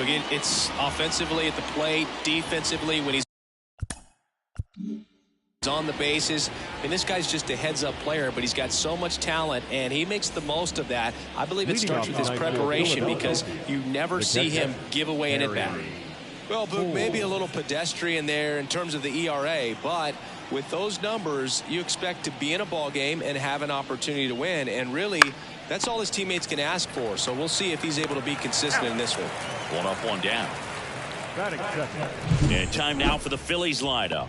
Look, it's offensively at the plate, defensively when he's on the bases. And this guy's just a heads-up player, but he's got so much talent, and he makes the most of that. I believe it starts with his preparation because you never see him give away an at-bat. Well, Boog, maybe a little pedestrian there in terms of the ERA, but with those numbers, you expect to be in a ball game and have an opportunity to win, and really, that's all his teammates can ask for. So we'll see if he's able to be consistent in this one. One up, one down. And time now for the Phillies lineup.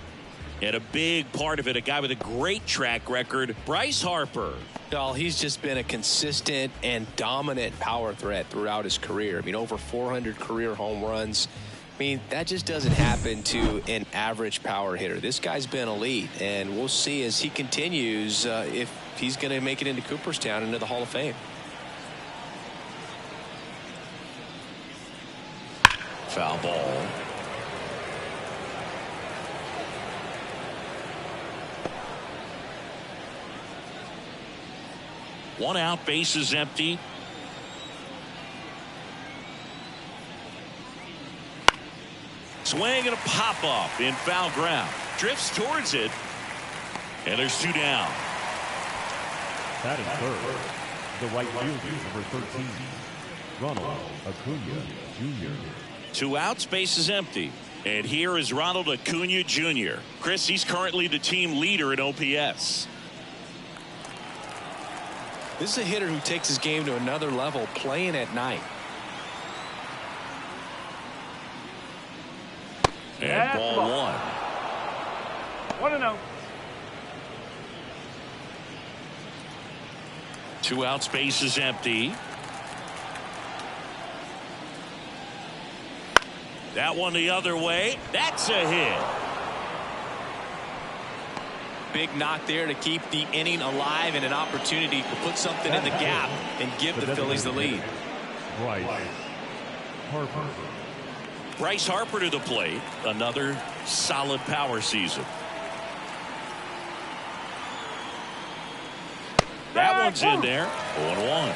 And a big part of it, a guy with a great track record, Bryce Harper. Well, he's just been a consistent and dominant power threat throughout his career. I mean, over 400 career home runs. I mean, that just doesn't happen to an average power hitter. This guy's been elite, and we'll see as he continues if he's going to make it into Cooperstown, into the Hall of Fame. Foul ball. One out, base is empty. Swing and a pop up in foul ground. Drifts towards it. And there's two down. That is third. The right fielder, number 13, Ronald Acuna Jr. Two outs, base is empty. And here is Ronald Acuna Jr. Chris, he's currently the team leader in OPS. This is a hitter who takes his game to another level, playing at night. And ball one. 1-0. Two outs, base is empty. That one the other way. That's a hit. Big knock there to keep the inning alive and an opportunity to put something in the gap and give the Phillies the lead. Bryce Harper. Bryce Harper to the plate. Another solid power season. That one's in there. 0-1.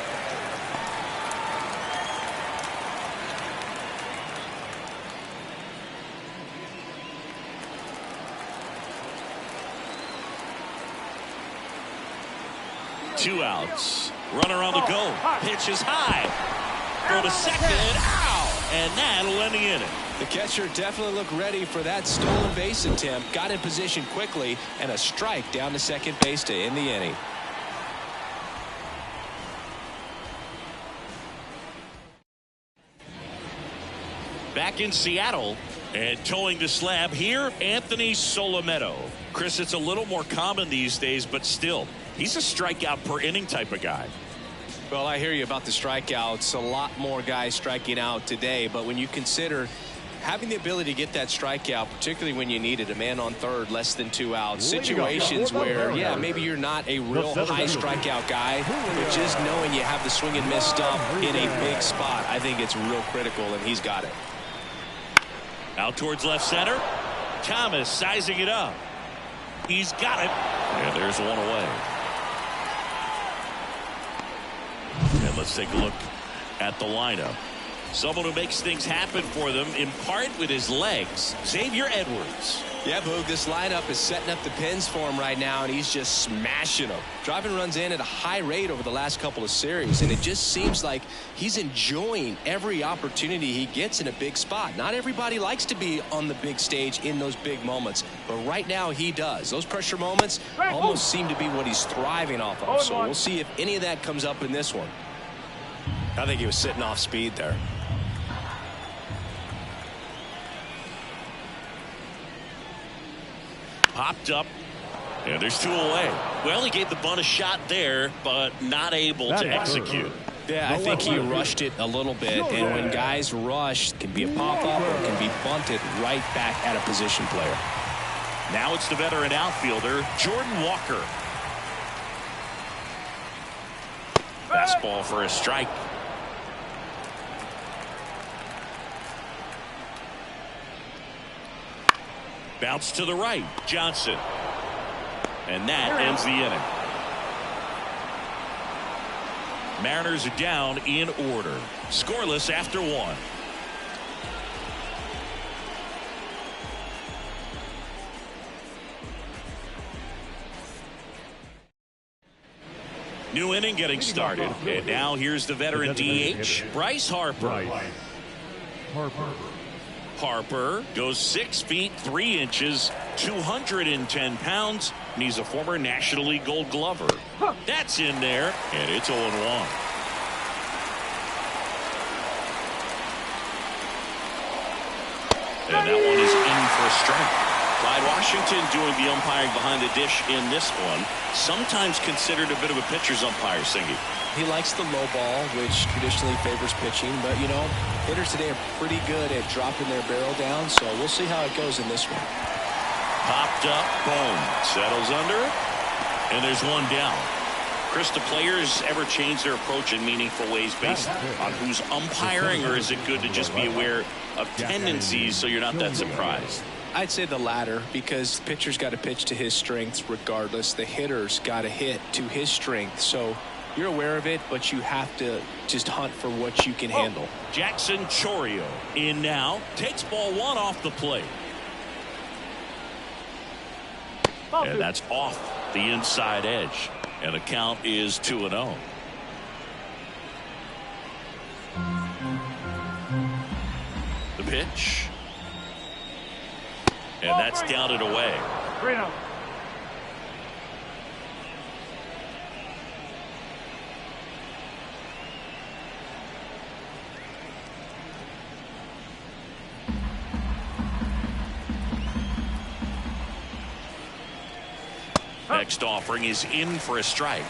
Two outs. Runner on the go. Pitch is high. Throw to second. Ow! And that'll end the inning. The catcher definitely looked ready for that stolen base attempt. Got in position quickly, and a strike down to second base to end the inning. Back in Seattle and towing the slab here, Anthony Solometo. Chris, it's a little more common these days, but still, he's a strikeout per inning type of guy. Well, I hear you about the strikeouts. A lot more guys striking out today, but when you consider having the ability to get that strikeout, particularly when you need it, a man on third, less than two outs, situations where, yeah, maybe you're not a real high strikeout guy, but just knowing you have the swing and miss stuff in a big spot, I think it's real critical, and he's got it. Out towards left center. Thomas sizing it up. He's got it. And there's one away. And let's take a look at the lineup. Someone who makes things happen for them, in part with his legs, Xavier Edwards. Yeah, Boog, this lineup is setting up the pins for him right now, and he's just smashing them. Driving runs in at a high rate over the last couple of series, and it just seems like he's enjoying every opportunity he gets in a big spot. Not everybody likes to be on the big stage in those big moments, but right now he does. Those pressure moments almost seem to be what he's thriving off of, so we'll see if any of that comes up in this one. I think he was sitting off speed there. Popped up, and there's two away. Well, he gave the bunt a shot there, but not able to execute. Yeah, I think he rushed it a little bit, and when guys rush, it can be a pop-up or it can be bunted right back at a position player. Now it's the veteran outfielder, Jordan Walker. Fastball for a strike. Bounce to the right, Johnson. And that ends the inning. Mariners are down in order. Scoreless after one. New inning getting started. And now here's the veteran DH, Bryce Harper. Harper goes 6 feet 3 inches, 210 pounds, and he's a former National League Gold Glover. That's in there, and it's 0-1. And that one is in for a strike. Clyde Washington doing the umpiring behind the dish in this one. Sometimes considered a bit of a pitcher's umpire, Singy. He likes the low ball, which traditionally favors pitching. But, you know, hitters today are pretty good at dropping their barrel down. So we'll see how it goes in this one. Popped up, boom, settles under, and there's one down. Chris, do players ever change their approach in meaningful ways based on who's umpiring, or is it good to just be aware of tendencies so you're not that surprised? I'd say the latter, because the pitcher's got to pitch to his strengths regardless. The hitter's got to hit to his strength. So you're aware of it, but you have to just hunt for what you can handle. Jackson Chourio in now, takes ball 1 off the plate. And that's off the inside edge. And the count is 2-0. The pitch. And that's down and away. Next offering is in for a strike.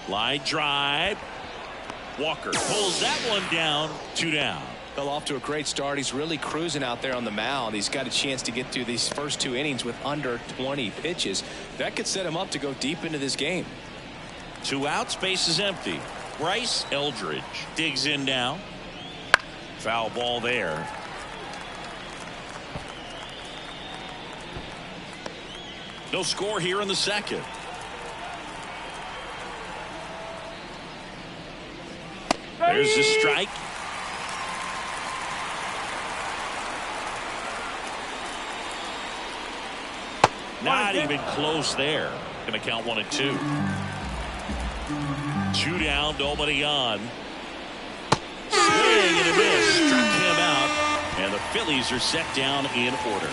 Line drive. Walker pulls that one down. 2 down. Fell off to a great start. He's really cruising out there on the mound. He's got a chance to get through these first 2 innings with under 20 pitches. That could set him up to go deep into this game. 2 outs, base is empty. Bryce Eldridge digs in now. Foul ball there. No score here in the second. There's the strike. Not even close there. Gonna count 1-2. 2 down, nobody on. Swing and a miss. Struck him out. And the Phillies are set down in order.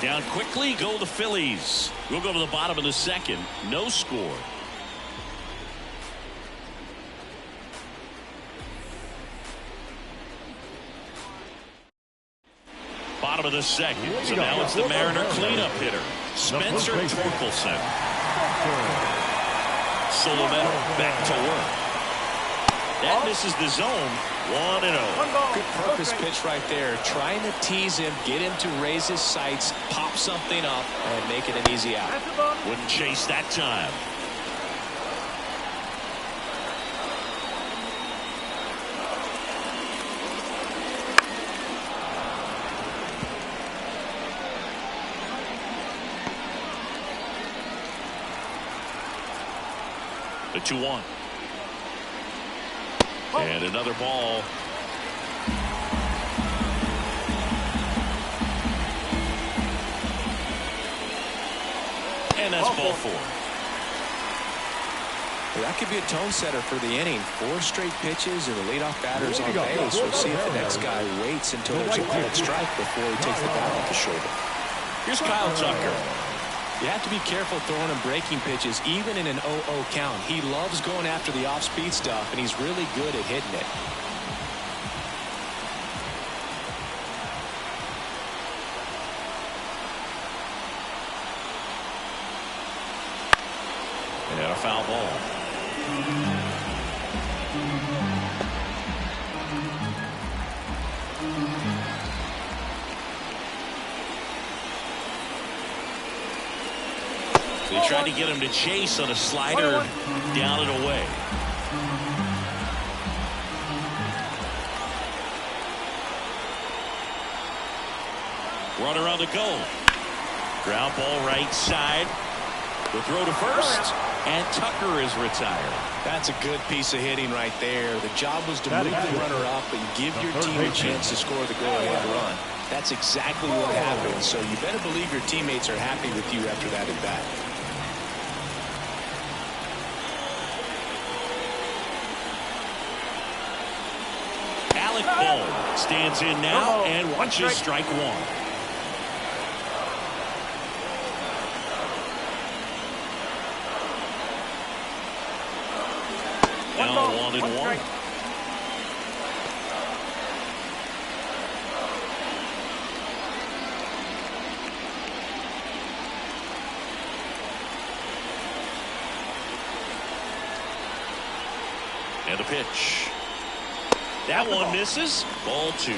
Down quickly go the Phillies. We'll go to the bottom of the second. No score. Bottom of the second. So now it's the Mariner cleanup hitter, Spencer Torkelson. Solomon back to work. That misses the zone. 1-0. Good purpose pitch right there. Trying to tease him, get him to raise his sights, pop something up, and make it an easy out. Wouldn't chase that time. The 2-1. And another ball. And that's ball 4. Well, that could be a tone setter for the inning. 4 straight pitches and the leadoff batter's on base. We'll see if the next guy waits until there's a called strike before he takes the bat off the shoulder. Here's Kyle Tucker. You have to be careful throwing him breaking pitches, even in an 0-0 count. He loves going after the off-speed stuff, and he's really good at hitting it. And a foul ball. They tried to get him to chase on a slider down and away. Runner on the goal. Ground ball right side. The throw to first. And Tucker is retired. That's a good piece of hitting right there. The job was to move the runner up and give your team a chance to score the go-ahead run. That's exactly what happened. So you better believe your teammates are happy with you after that at bat. Alec Bohm stands in now and watches strike one. Now 1-1. And the pitch. That one misses. Ball 2.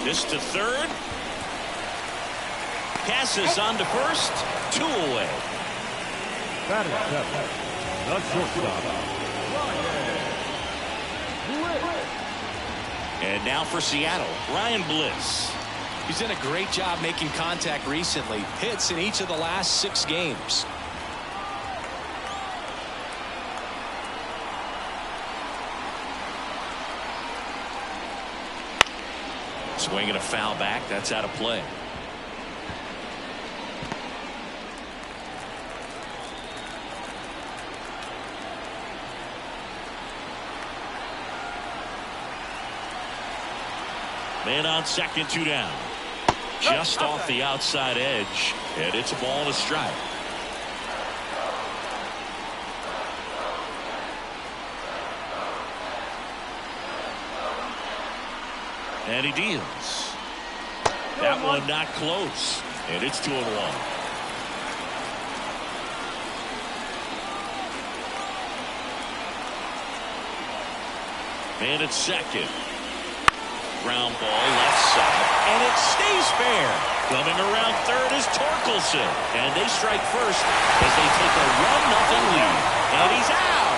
This to third. Passes on to first. 2 away. Batting seventh, the shortstop. And now for Seattle, Ryan Bliss. He's done a great job making contact recently. Hits in each of the last 6 games. Swinging a foul back. That's out of play. Man on second, 2 down. Just off the outside edge. And it's a ball and a strike. And he deals. That one not close. And it's 2-1. Man at second. Ground ball left side. And it stays fair. Coming around third is Torkelson. And they strike first as they take a 1-0 lead. And he's out.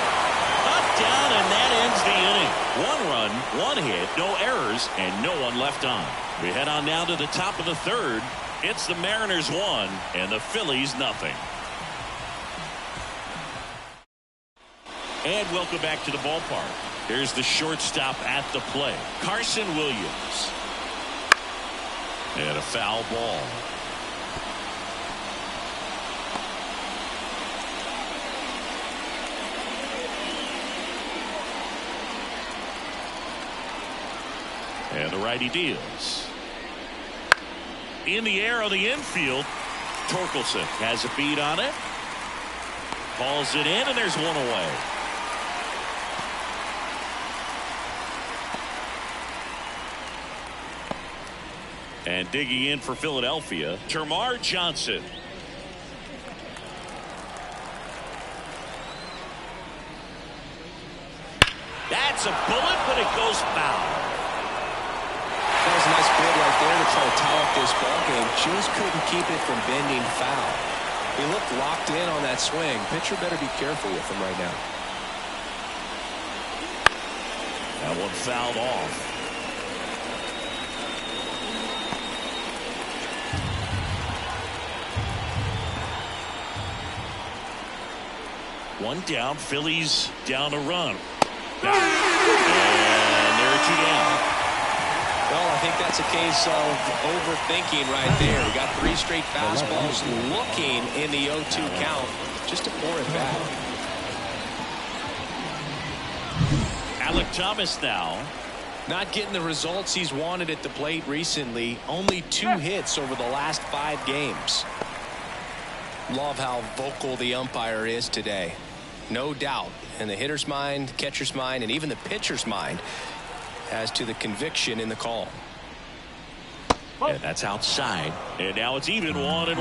Up, down, and that ends the inning. 1 run, 1 hit, no errors, and no one left on. We head on now to the top of the third. It's the Mariners 1 and the Phillies 0. And welcome back to the ballpark. Here's the shortstop at the plate, Carson Williams. And a foul ball. And the righty deals. In the air on the infield. Torkelson has a beat on it. Calls it in, and there's 1 away. And digging in for Philadelphia, Termarr Johnson. That's a bullet, but it goes foul. That was a nice bid right there to try to tie up this ball game. Just couldn't keep it from bending foul. He looked locked in on that swing. Pitcher better be careful with him right now. That one fouled off. One down, Phillies down a run. And they're 2 down. Well, I think that's a case of overthinking right there. We got 3 straight fastballs looking in the 0-2 count just to pour it back. Alec Thomas now. Not getting the results he's wanted at the plate recently. Only 2 hits over the last 5 games. Love how vocal the umpire is today. No doubt in the hitter's mind, catcher's mind, and even the pitcher's mind as to the conviction in the call. And that's outside. And now it's even 1-1.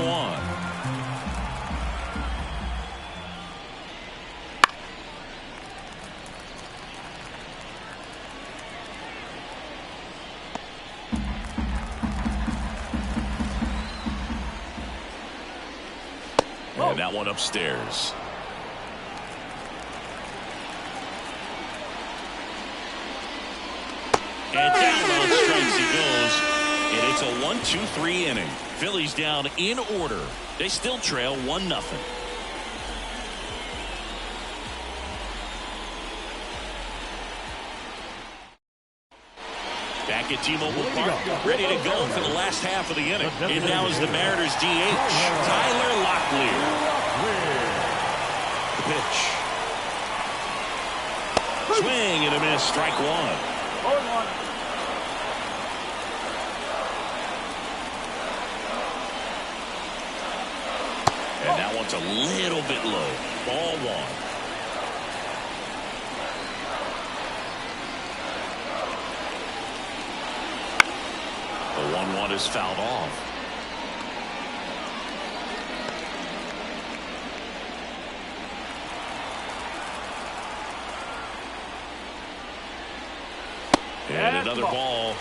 And that one upstairs. And down on strikes he goes. And it's a 1-2-3 inning. Phillies down in order. They still trail 1-0. Back at T-Mobile Park, ready to go for the last half of the inning. And now is the Mariners DH, Tyler Locklear. The pitch. Swing and a miss, strike one. 0-1. And that one's a little bit low. Ball one. The 1-1 is fouled off. And another ball.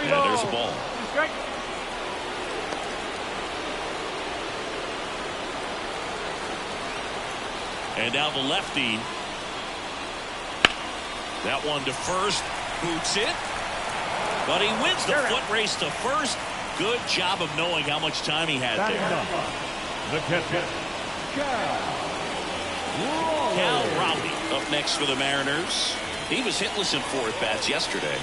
And there's a ball. And now the lefty. That one to first. Boots it. But he wins the foot race to first. Good job of knowing how much time he had there. The catcher, Cal Raleigh up next for the Mariners. He was hitless in 4 at-bats yesterday.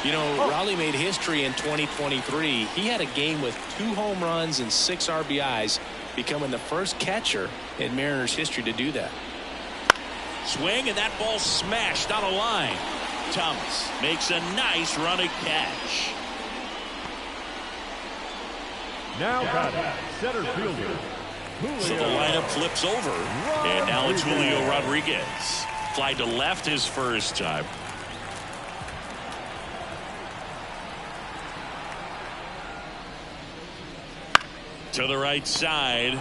You know, Raleigh made history in 2023. He had a game with 2 home runs and 6 RBIs, becoming the first catcher in Mariners history to do that. Swing, and that ball smashed on a line. Thomas makes a nice running catch. now batting, center fielder. So the lineup flips over, and now it's Julio Rodriguez. Fly to left his first time. To the right side,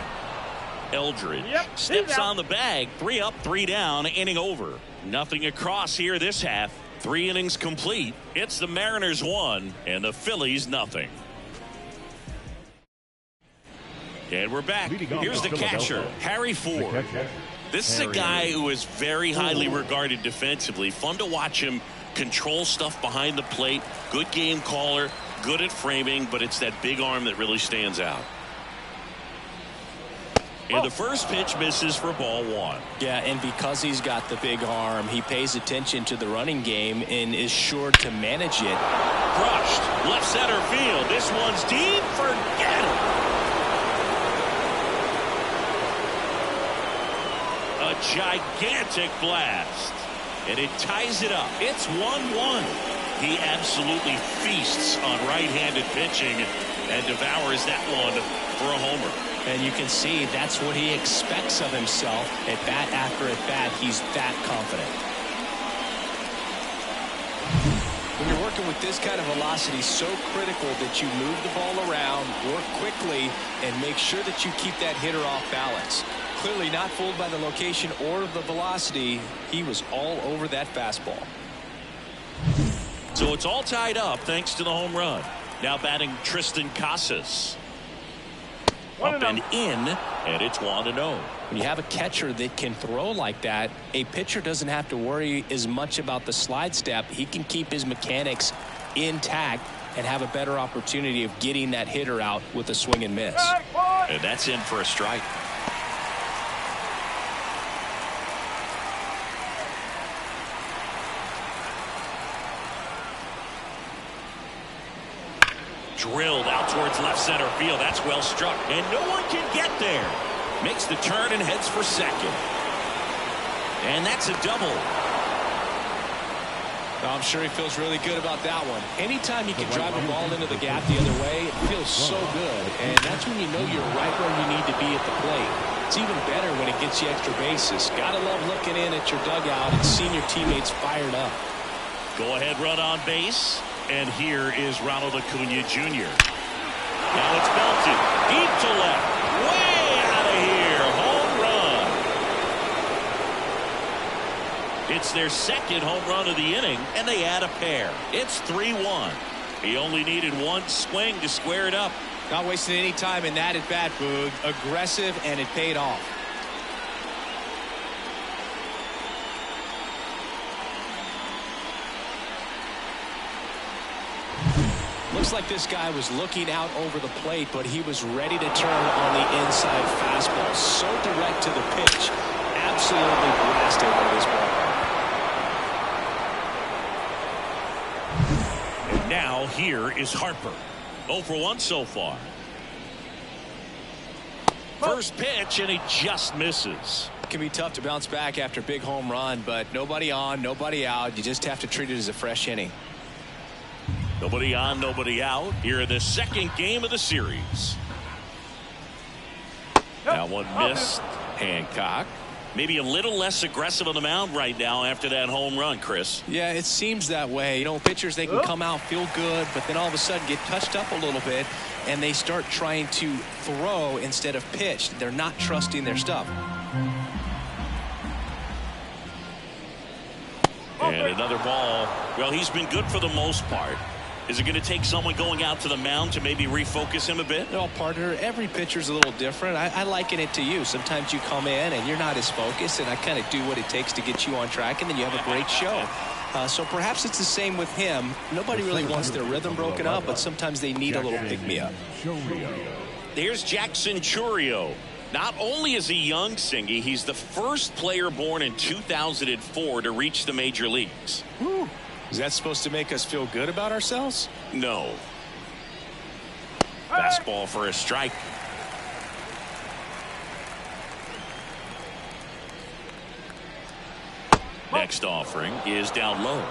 Eldridge steps on the bag. 3 up, 3 down, inning over. Nothing across here this half. 3 innings complete. It's the Mariners 1 and the Phillies nothing. And we're back. Here's the catcher, Harry Ford. This is a guy who is very highly regarded defensively. Fun to watch him control stuff behind the plate. Good game caller, good at framing, but it's that big arm that really stands out. And the first pitch misses for ball 1. Yeah, and because he's got the big arm, he pays attention to the running game and is sure to manage it. Crushed. Left center field. This one's deep. Forget it. A gigantic blast. And it ties it up. It's 1-1. He absolutely feasts on right-handed pitching and devours that one for a homer. And you can see that's what he expects of himself. At bat after at bat, he's that confident. When you're working with this kind of velocity, so critical that you move the ball around, work quickly, and make sure that you keep that hitter off balance. Clearly not fooled by the location or the velocity. He was all over that fastball. So it's all tied up thanks to the home run. Now batting Tristan Casas. Up and in, and it's 1-0. When you have a catcher that can throw like that, a pitcher doesn't have to worry as much about the slide step. He can keep his mechanics intact and have a better opportunity of getting that hitter out with a swing and miss. And that's in for a strike. Drilled out towards left center field. That's well struck. And no one can get there. Makes the turn and heads for second. And that's a double. I'm sure he feels really good about that one. Anytime you can drive a ball into the gap the other way, it feels so good. And that's when you know you're right where you need to be at the plate. It's even better when it gets you extra bases. Gotta love looking in at your dugout and seeing your teammates fired up. Go ahead run on base. And here is Ronald Acuna Jr. Now it's belted deep to left. Way out of here. Home run. It's their second home run of the inning, and they add a pair. It's 3-1. He only needed one swing to square it up. Not wasting any time in that at bat, Boog. Aggressive, and it paid off. Looks like this guy was looking out over the plate, but he was ready to turn on the inside fastball. So direct to the pitch. Absolutely blasted by this ball. And now here is Harper. 0 for 1 so far. First pitch, and he just misses. It can be tough to bounce back after a big home run, but nobody on, nobody out. You just have to treat it as a fresh inning. Nobody on, nobody out here in the second game of the series. That one missed. Hancock. Maybe a little less aggressive on the mound right now after that home run, Chris. Yeah, it seems that way. You know, pitchers, they can come out, feel good, but then all of a sudden get touched up a little bit, and they start trying to throw instead of pitch. They're not trusting their stuff. And another ball. Well, he's been good for the most part. Is it going to take someone going out to the mound to maybe refocus him a bit? Well, partner, every pitcher's a little different. I liken it to you. Sometimes you come in and you're not as focused, and I kind of do what it takes to get you on track, and then you have a great show. So perhaps it's the same with him. Nobody really wants their rhythm broken up, but sometimes they need a little pick-me-up. Here's Jackson Chourio. Not only is he young, Singy, he's the first player born in 2004 to reach the major leagues. Whew. Is that supposed to make us feel good about ourselves? No. Fastball for a strike. Next offering is down low.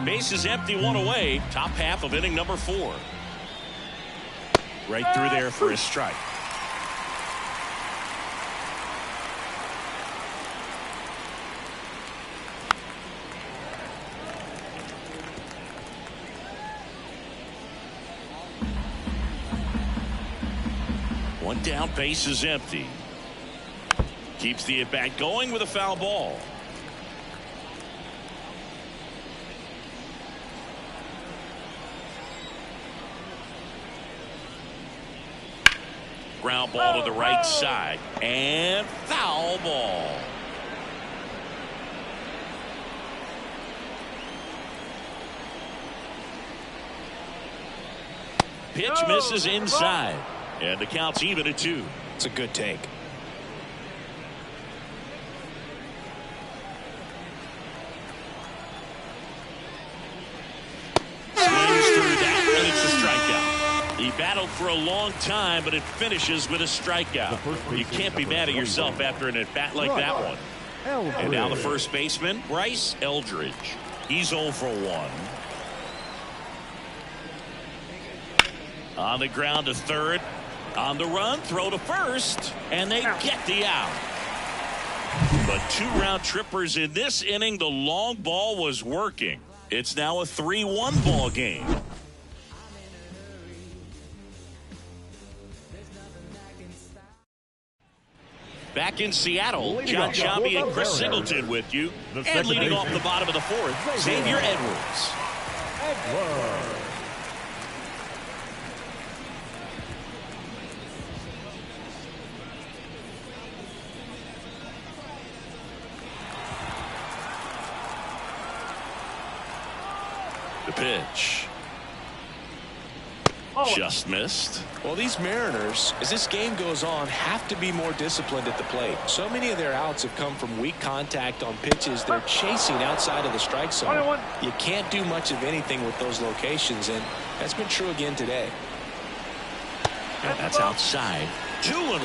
Base is empty, one away. Top half of inning number 4. Right through there for a strike. One down, base is empty. Keeps the at-bat going with a foul ball. Ground ball to the right side. And foul ball. Pitch misses inside. And the count's even at 2. It's a good take. Swings through that, and it's a strikeout. He battled for a long time, but it finishes with a strikeout. You can't be mad at yourself after an at-bat like that one. And now the first baseman, Bryce Eldridge. He's 0 for 1. On the ground to third. On the run, throw to first, and they get the out. But 2 round trippers in this inning. The long ball was working. It's now a 3-1 ball game. Back in Seattle, John Sciambi and Chris Singleton with you. And leading off the bottom of the 4th, Xavier Edwards. The pitch. Just missed. Well, these Mariners, as this game goes on, have to be more disciplined at the plate. So many of their outs have come from weak contact on pitches they're chasing outside of the strike zone. You can't do much of anything with those locations, and that's been true again today. And that's outside. 2-1.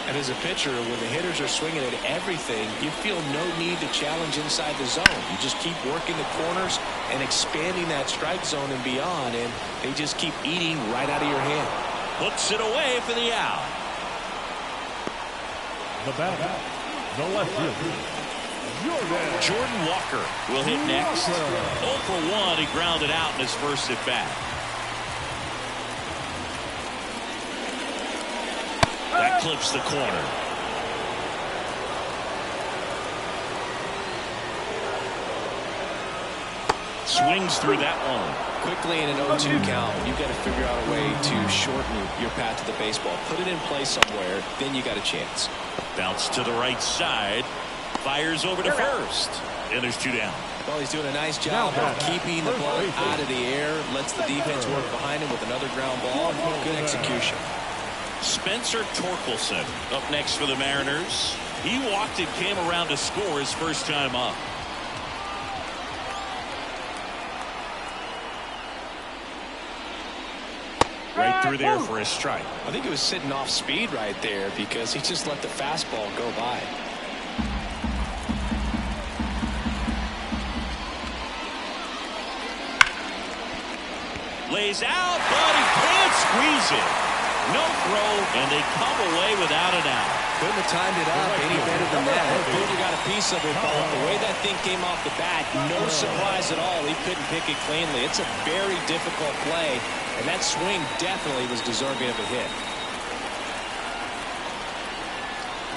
And as a pitcher, when the hitters are swinging at everything, you feel no need to challenge inside the zone. You just keep working the corners and expanding that strike zone and beyond, and they just keep eating right out of your hand. Puts it away for the out. The batter, the left fielder, Jordan Walker will hit next. 0 for 1. He grounded out in his first at bat. That clips the corner. swings through that one. Quickly in an 0-2 count, you've got to figure out a way to shorten your path to the baseball. Put it in play somewhere, then you got a chance. Bounce to the right side. Fires over to first. And there's 2 down. Well, he's doing a nice job of keeping the ball out of the air. Lets the defense work behind him with another ground ball. Good execution. Spencer Torkelson up next for the Mariners. He walked and came around to score his first time up. Right through there for a strike. I think he was sitting off speed right there because he just let the fastball go by. Lays out, but he can't squeeze it. No throw, and they come away without an out. Couldn't have timed it up any better than that. Boozer got a piece of it, but the way that thing came off the bat, no surprise at all. He couldn't pick it cleanly. It's a very difficult play, and that swing definitely was deserving of a hit.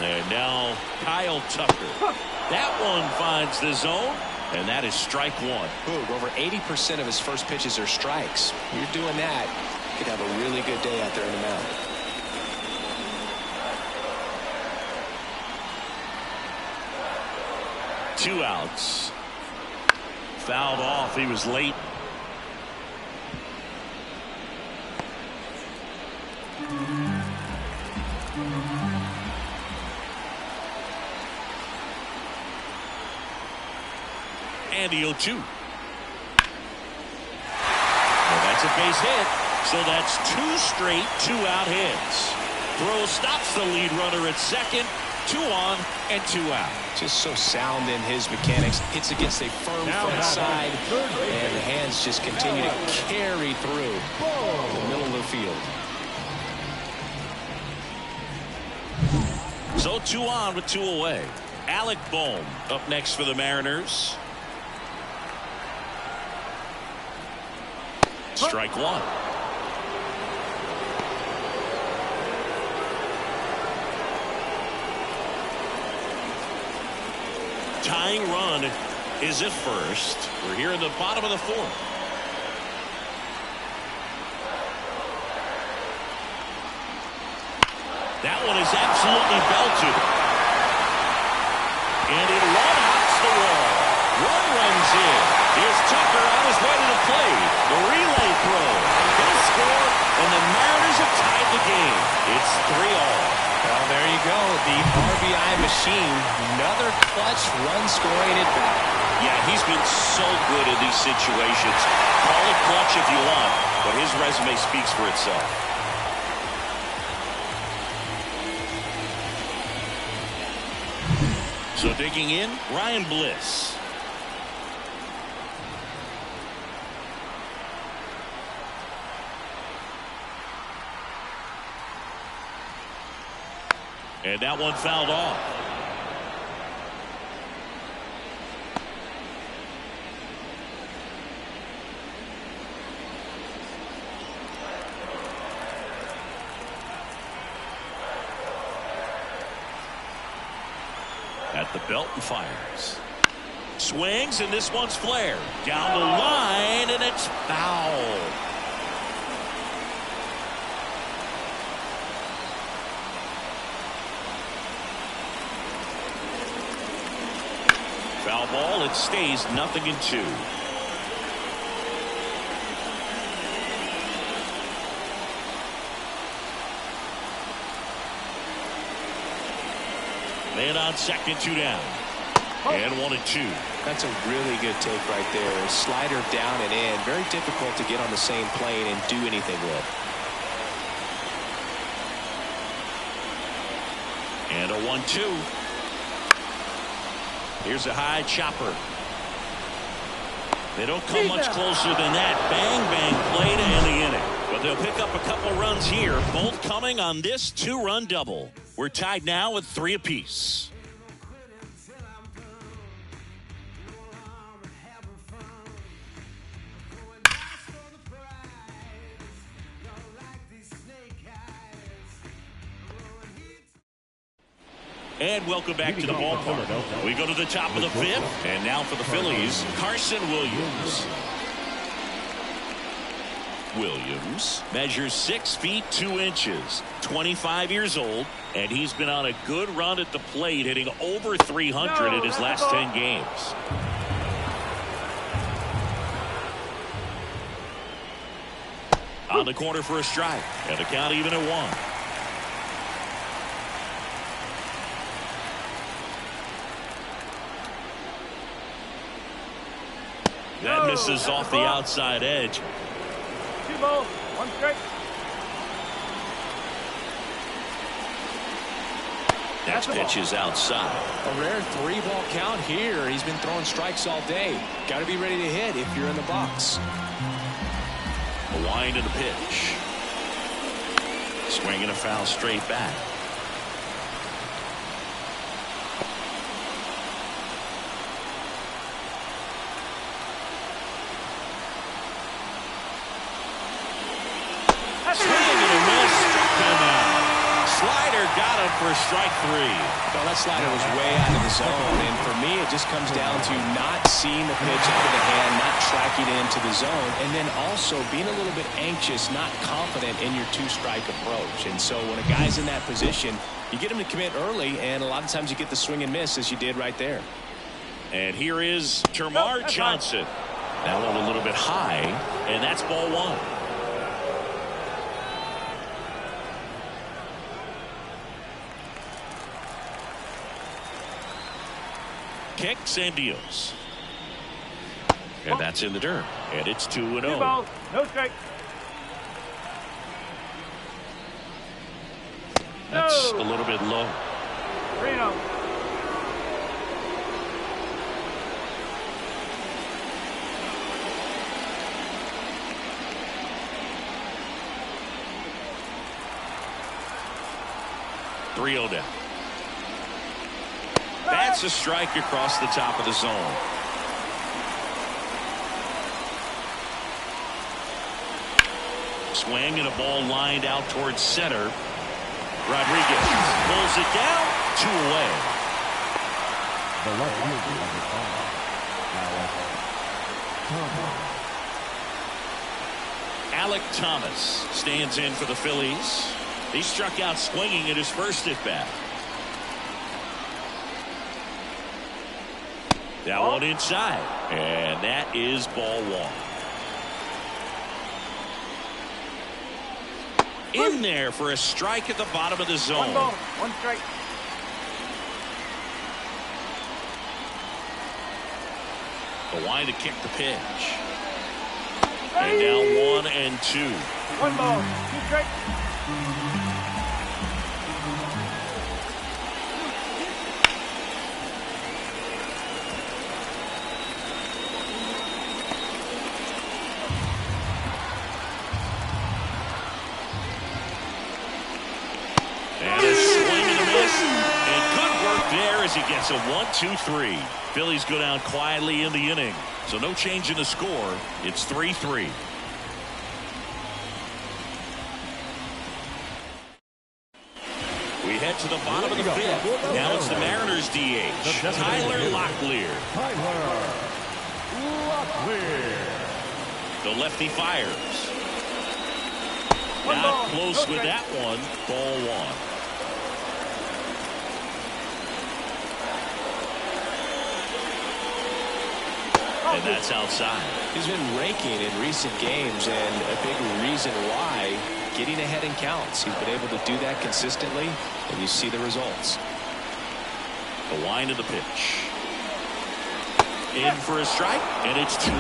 And now Kyle Tucker. That one finds the zone, and that is strike 1. Boog, over 80% of his first pitches are strikes. You're doing that, you could have a really good day out there in the mound. Two outs. Fouled off. He was late. And the 0-2. Well, that's a base hit. So that's 2 straight 2-out hits. Throw stops the lead runner at second. 2 on and 2 out. Just so sound in his mechanics. Hits against a firm front side, and the hands just continue to carry through the middle of the field. So 2 on with 2 away. Alec Bohm up next for the Mariners. Strike 1. Tying run is at first. We're here in the bottom of the 4th. That one is absolutely belted. And it one-hops the wall. 1 runs in. Here's Tucker on his way to the plate. The relay throw. He'll score, and the Mariners have tied the game. It's 3-all. Well, there you go. The RBI machine. Another clutch run-scoring at bat. Yeah, he's been so good in these situations. Call it clutch if you want, but his resume speaks for itself. So digging in, Ryan Bliss. And that one fouled off. At the belt and fires. Swings, and this one's flared. Down the line, and it's foul. Foul ball. It stays 0-2. Man on second, 2 down. And 1-2. That's a really good take right there. Slider down and in. Very difficult to get on the same plane and do anything with. And a 1-2. Here's a high chopper. They don't come much closer than that. Bang, bang play to end the inning. But they'll pick up a couple runs here, both coming on this 2-run double. We're tied now with 3 apiece. And welcome back to the ballpark. We go to the top of the 5th, and now for the Phillies, Carson Williams. Williams measures 6 feet 2 inches, 25 years old, and he's been on a good run at the plate, hitting over 300 in his last 10 games. On the corner for a strike, and the count even at 1. That misses off the outside edge. 2 balls, 1 strike. Next pitch is outside. A rare 3-ball count here. He's been throwing strikes all day. Got to be ready to hit if you're in the box. A wind of the pitch. Swinging a foul straight back. Got him for strike 3. Well, that slider was way out of the zone, and for me it just comes down to not seeing the pitch out of the hand, not tracking it into the zone, and then also being a little bit anxious, not confident in your 2-strike approach. And so when a guy's in that position, you get him to commit early, and a lot of times you get the swing and miss, as you did right there. And here is Termarr Johnson. That one a little bit high, and that's ball 1. Kicks and deals. And that's in the dirt. And it's 2-0. 2 balls, no strike. That's a little bit low. 3-0. Down. That's a strike across the top of the zone. Swing and a ball lined out towards center. Rodriguez pulls it down, 2 away. The left fielder Alec Thomas stands in for the Phillies. He struck out swinging at his first at bat. That one inside, and that is ball 1. In there for a strike at the bottom of the zone. 1 ball, 1 strike. The wind to kick the pitch. And now 1 and 2. 1 ball, 2 strike. He gets a 1-2-3. Phillies go down quietly in the inning, so no change in the score. It's 3-3. We head to the bottom of the 5th. Now it's the Mariners DH, Tyler Locklear. The lefty fires. Not close with that one. Ball 1. And that's outside. He's been raking in recent games, and a big reason why, getting ahead in counts. He's been able to do that consistently, and you see the results. The wind of the pitch. In for a strike, and it's 2-1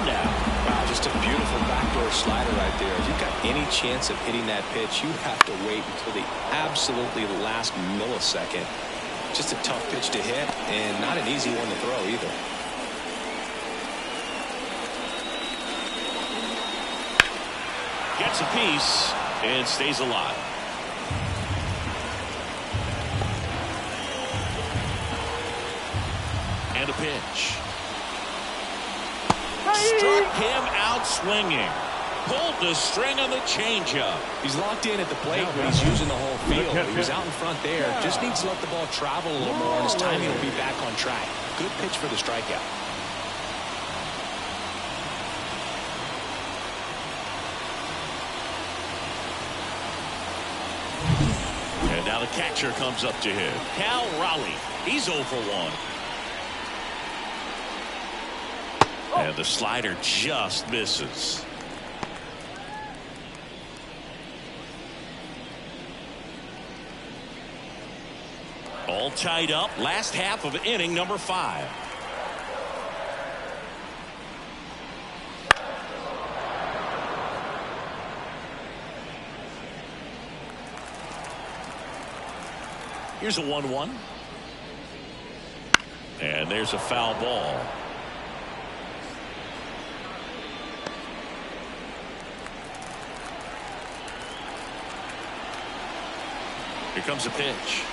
now. Wow, just a beautiful backdoor slider right there. If you've got any chance of hitting that pitch, you have to wait until the absolutely last millisecond. Just a tough pitch to hit, and not an easy one to throw either. Gets a piece and stays alive. And a pitch. Struck him out swinging. Pulled the string on the changeup. He's locked in at the plate when he's using the whole field. He was out in front there. Just needs to let the ball travel a little more, and his timing will be back on track. Good pitch for the strikeout. the catcher comes up to hit. Cal Raleigh. He's 0 for 1. And the slider just misses. All tied up. Last half of inning number 5. Here's a 1-1. And there's a foul ball. Here comes a pitch.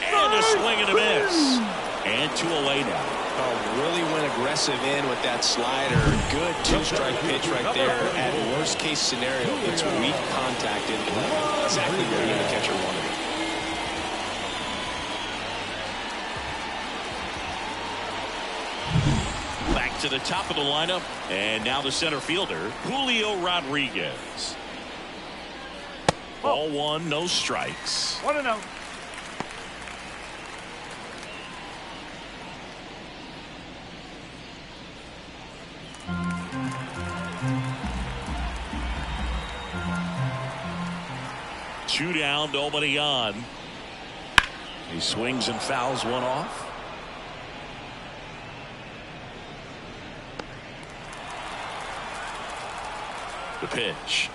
And a swing and a miss. And 2 away now. Oh, really went aggressive in with that slider. Good 2-strike pitch right there. At worst case scenario, it's weak contact in play. Exactly where the catcher wanted it. Back to the top of the lineup. And now the center fielder, Julio Rodriguez. Ball 1, no strikes. 1-0. Two down, nobody on. He swings and fouls one off. The pitch.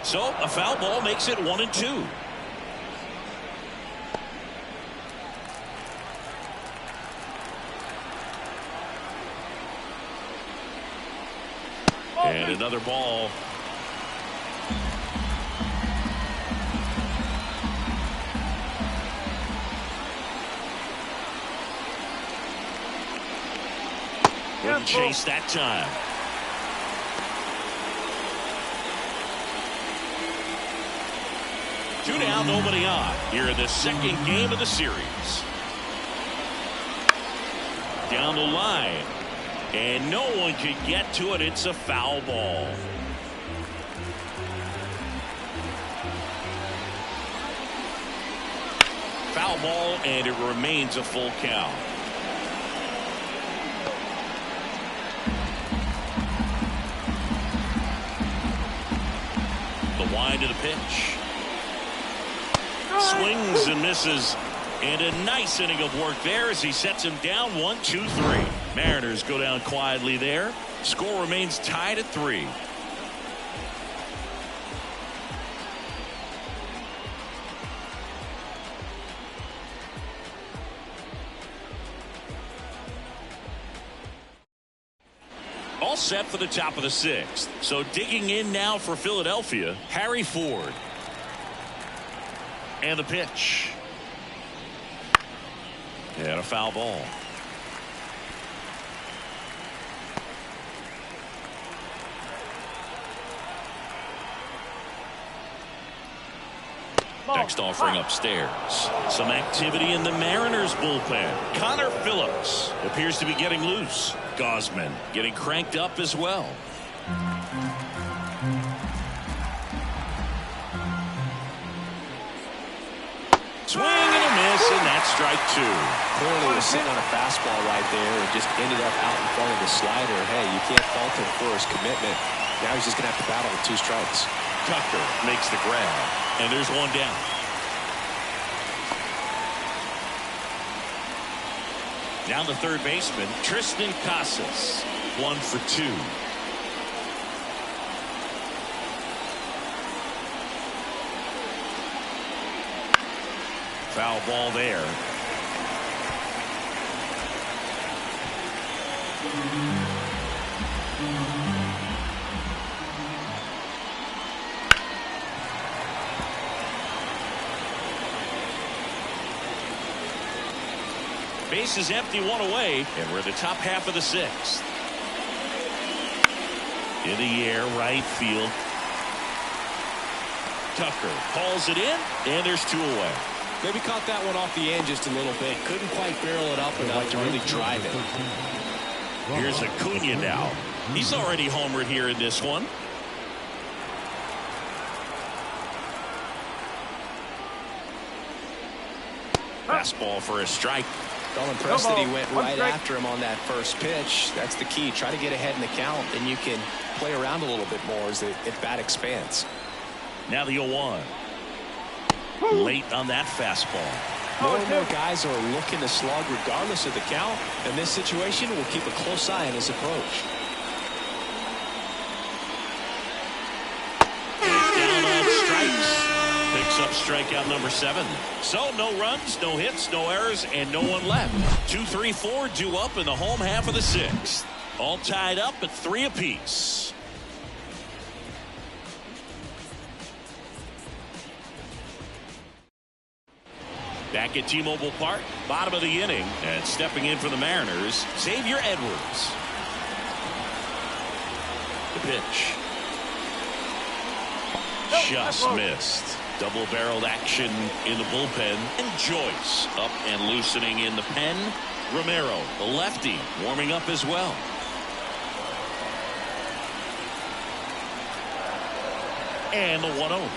So a foul ball makes it 1-2. And another ball. Wouldn't chase that time. Two down, nobody on. Here in the second game of the series. Down the line. And no one can get to it. It's a foul ball. Foul ball, and it remains a full count. The wind to the pitch. Swings and misses. And a nice inning of work there as he sets him down 1-2-3. Mariners go down quietly there. Score remains tied at 3. All set for the top of the 6th. So digging in now for Philadelphia, Harry Ford. And the pitch. And a foul ball. Next offering upstairs. Some activity in the Mariners bullpen. Connor Phillips appears to be getting loose. Gosman getting cranked up as well. Swing and a miss, and that's strike 2. Clearly was sitting on a fastball right there and just ended up out in front of the slider. Hey, you can't fault him for his commitment. Now he's just going to have to battle with 2 strikes. Tucker makes the grab, and there's one down. Down the third baseman, Tristan Casas. 1 for 2. Foul ball there. Base is empty, 1 away, and we're in the top half of the 6th. In the air, right field. Tucker hauls it in, and there's 2 away. Maybe caught that one off the end just a little bit. Couldn't quite barrel it up enough to really drive it. Here's Acuna now. He's already homered here in this one. fastball for a strike. Well, impressed that he went One right strike. after him on that first pitch. That's the key. Try to get ahead in the count, and you can play around a little bit more as the at-bat expands. Now the 0-1. Late on that fastball. More and more guys are looking to slug regardless of the count. In this situation, we'll keep a close eye on his approach. Down on strikes. Picks up strikeout number 7. So no runs, no hits, no errors, and no one left. 2, 3, 4 due up in the home half of the 6th. All tied up at 3 apiece. Back at T-Mobile Park, bottom of the inning, and stepping in for the Mariners, Xavier Edwards. The pitch. Just missed. Double-barreled action in the bullpen. And Joyce up and loosening in the pen. Romero, the lefty, warming up as well. And the 1-0.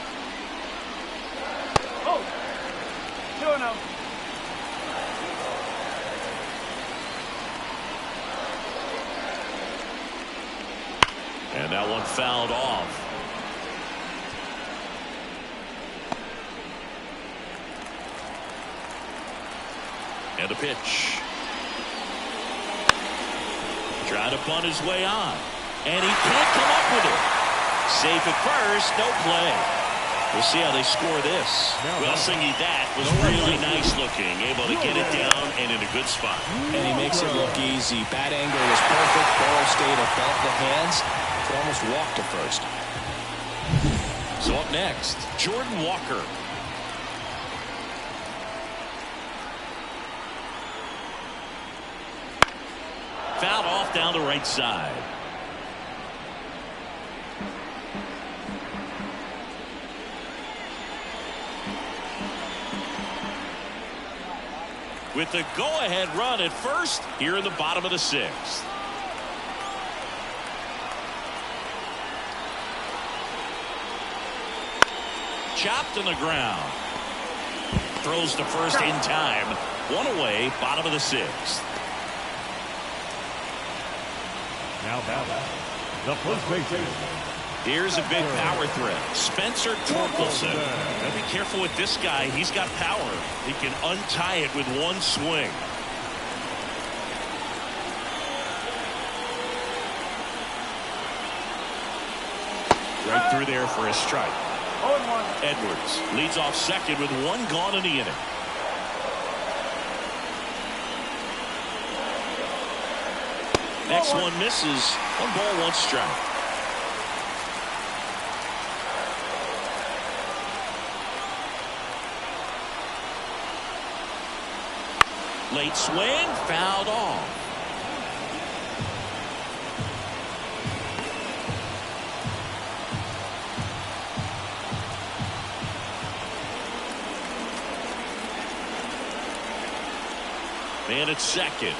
Oh, 2-0. And that one fouled off. And a pitch. Trying to bunt his way on. And he can't come up with it. Safe at first, no play. We'll see how they score this. Well, Singy, that was really nice looking. Able to get it down and in a good spot. And he makes it look easy. Bat angle was perfect. Ball stayed above the hands. Could almost walk to first. So up next, Jordan Walker. Fouled off down the right side. With the go-ahead run at first here in the bottom of the 6th. Chopped on the ground. Throws to first in time. One away, bottom of the 6th. Now batting, the first baseman. Here's a big power threat. Spencer Torkelson. Gotta be careful with this guy. He's got power. He can untie it with one swing. Right through there for a strike. 0-1. Edwards leads off second with one gone in the inning. Next one misses. 1 ball, 1 strike. Late swing, fouled off. Man at second.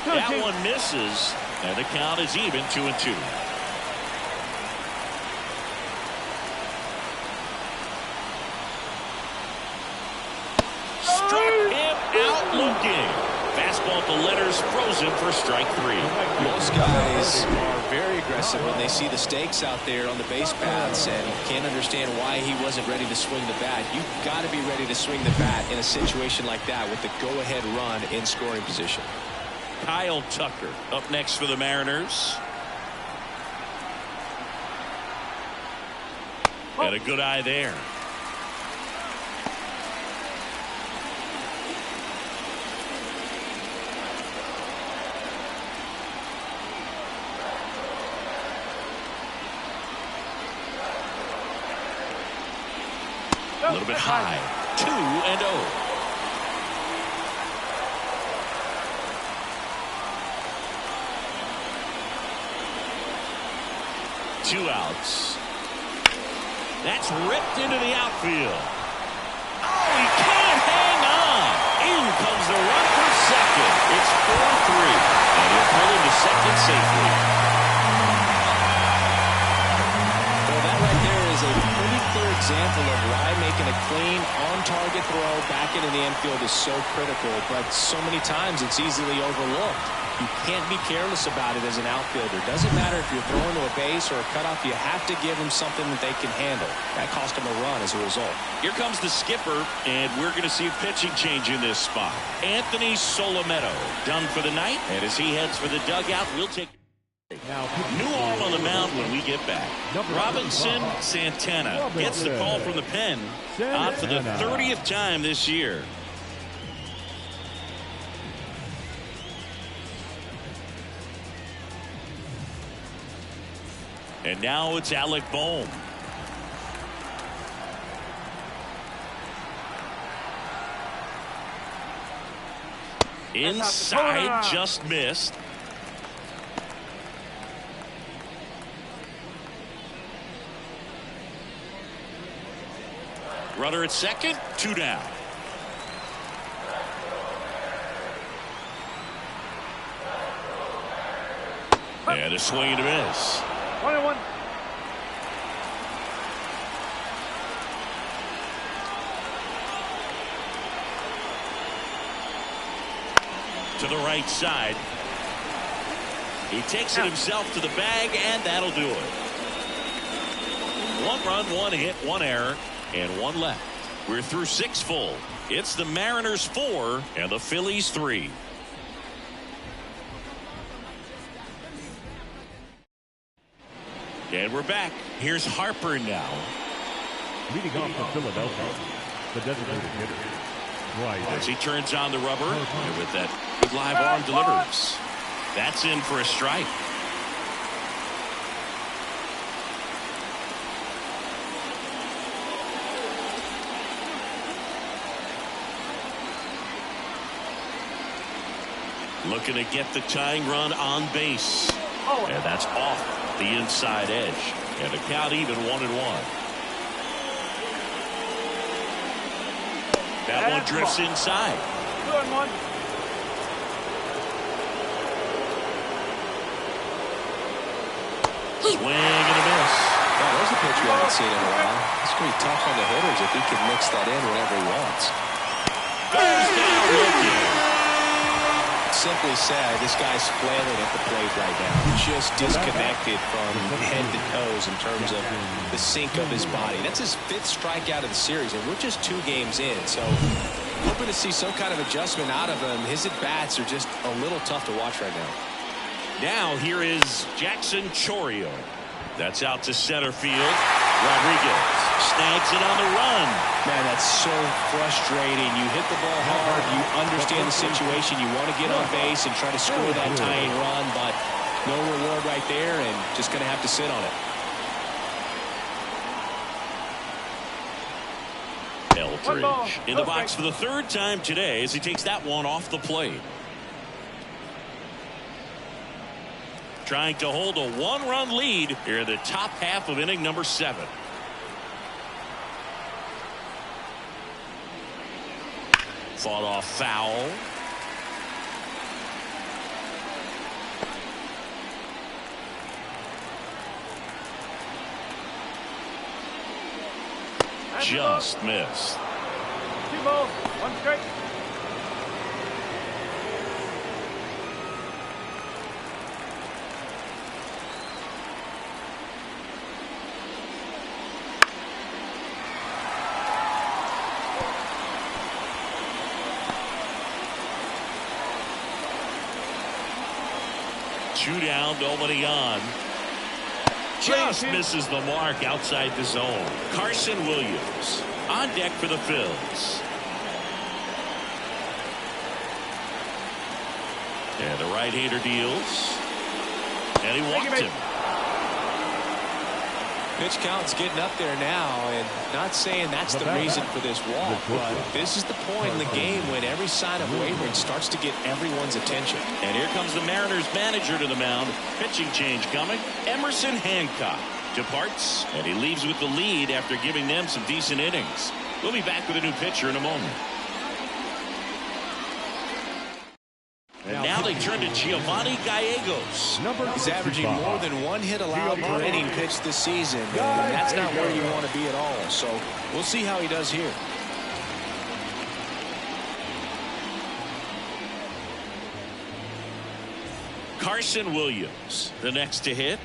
That one misses, and the count is even, 2-2. Struck him out looking. Fastball at the letters, frozen for strike 3. Most guys are very aggressive when they see the stakes out there on the base paths and can't understand why he wasn't ready to swing the bat. You've got to be ready to swing the bat in a situation like that with the go-ahead run in scoring position. Kyle Tucker up next for the Mariners. And a good eye there. A little bit high. 2-0. Two outs. That's ripped into the outfield. Oh, he can't hang on. In comes the run for second. It's 4-3. And he'll pull into second safely. Well, that right there is a pretty clear example of why making a clean, on-target throw back into the infield is so critical, but so many times it's easily overlooked. You can't be careless about it as an outfielder. Doesn't matter if you're throwing to a base or a cutoff, you have to give them something that they can handle. That cost them a run as a result. Here comes the skipper, and we're going to see a pitching change in this spot. Anthony Solometo done for the night, and as he heads for the dugout, we'll take new arm on the mound when we get back. Robinson Santana gets the call from the pen on for the 30th time this year. And now it's Alec Bohm. Inside, just missed. Runner at second, 2 down. And a swing and a miss. 1-1. To the right side. He takes it himself to the bag, and that'll do it. 1 run, 1 hit, 1 error, and 1 left. We're through 6 full. It's the Mariners 4 and the Phillies 3. And we're back. Here's Harper now. Leading off for Philadelphia, the designated hitter. As he turns on the rubber, and with that good live arm delivers. That's in for a strike. Looking to get the tying run on base. And that's off the inside edge. And the count even 1-1. That one drifts inside. 2-1. Swing and a miss. Yeah, there's a pitch we haven't seen in a while. It's going to be tough on the hitters if he can mix that in whenever he wants. Goes down looking. Simply said, this guy's flailing at the plate right now. Just disconnected from head to toes in terms of the sink of his body. That's his 5th strikeout of the series, and we're just 2 games in. So hoping to see some kind of adjustment out of him. His at-bats are just a little tough to watch right now. Now here is Jackson Chourio. That's out to center field. Rodriguez snags it on the run. Man, that's so frustrating. You hit the ball hard. You understand the situation. You want to get on base and try to score that tying run, but no reward right there, and just going to have to sit on it. Eldridge in the box for the 3rd time today as he takes that one off the plate. Trying to hold a 1-run lead here in the top half of inning number 7. Fought off foul. Just missed. 2 balls, 1 strike. Two down, nobody on. Just misses the mark outside the zone. Carson Williams on deck for the Phillies. And the right-hander deals. And he walked him. Pitch count's getting up there now, and not saying that's the reason for this walk, but this is the point in the game when every sign of wavering starts to get everyone's attention. And here comes the Mariners manager to the mound. Pitching change coming. Emerson Hancock departs, and he leaves with the lead after giving them some decent innings. We'll be back with a new pitcher in a moment. And now they turn to Giovanni Gallegos. He's averaging more than 1 hit allowed per inning pitched this season, and that's not where you want to be at all. So we'll see how he does here. Carson Williams, the next to hit.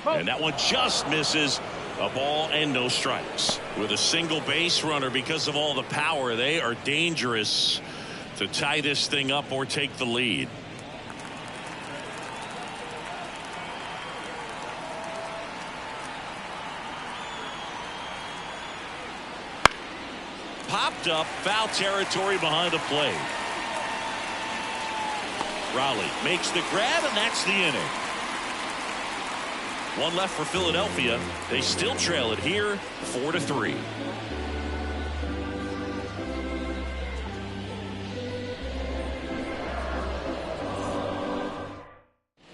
And that one just misses. A ball and no strikes. With a single base runner, because of all the power, they are dangerous to tie this thing up or take the lead. Popped up, foul territory behind the plate. Raleigh makes the grab, and that's the inning. One left for Philadelphia. They still trail it here, 4-3.